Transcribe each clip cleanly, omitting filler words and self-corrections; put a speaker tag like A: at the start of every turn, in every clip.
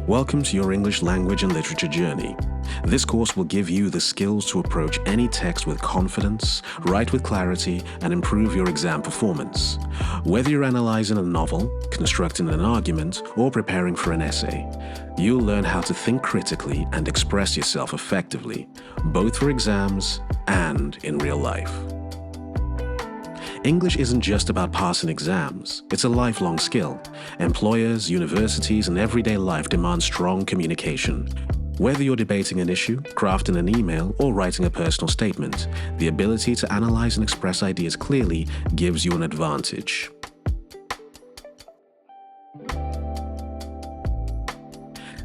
A: Welcome to your English language and literature journey. This course will give you the skills to approach any text with confidence, write with clarity, and improve your exam performance. Whether you're analyzing a novel, constructing an argument, or preparing for an essay, you'll learn how to think critically and express yourself effectively, both for exams and in real life. English isn't just about passing exams, it's a lifelong skill. Employers, universities, and everyday life demand strong communication. Whether you're debating an issue, crafting an email, or writing a personal statement, the ability to analyze and express ideas clearly gives you an advantage.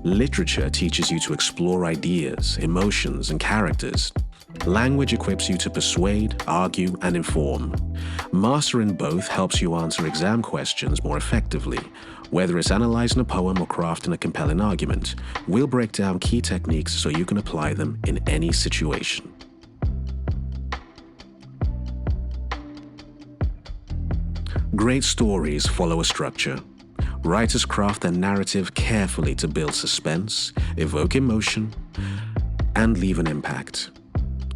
A: Literature teaches you to explore ideas, emotions, and characters. Language equips you to persuade, argue, and inform. Mastering both helps you answer exam questions more effectively. Whether it's analyzing a poem or crafting a compelling argument, we'll break down key techniques so you can apply them in any situation. Great stories follow a structure. Writers craft their narrative carefully to build suspense, evoke emotion, and leave an impact.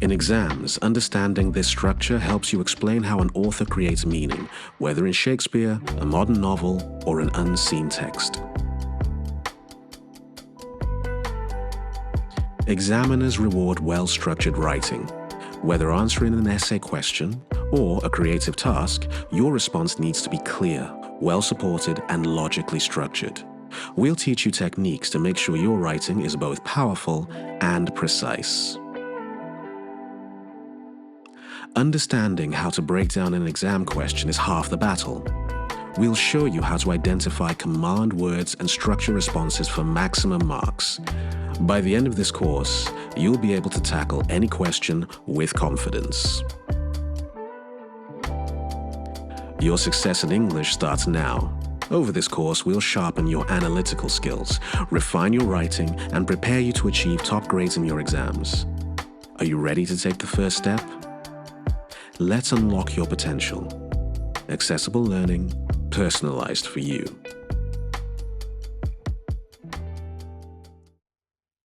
A: In exams, understanding this structure helps you explain how an author creates meaning, whether in Shakespeare, a modern novel, or an unseen text. Examiners reward well-structured writing. Whether answering an essay question or a creative task, your response needs to be clear, well-supported, and logically structured. We'll teach you techniques to make sure your writing is both powerful and precise. Understanding how to break down an exam question is half the battle. We'll show you how to identify command words and structure responses for maximum marks. By the end of this course, you'll be able to tackle any question with confidence. Your success in English starts now. Over this course, we'll sharpen your analytical skills, refine your writing, and prepare you to achieve top grades in your exams. Are you ready to take the first step? Let's unlock your potential. Accessible learning, personalized for you.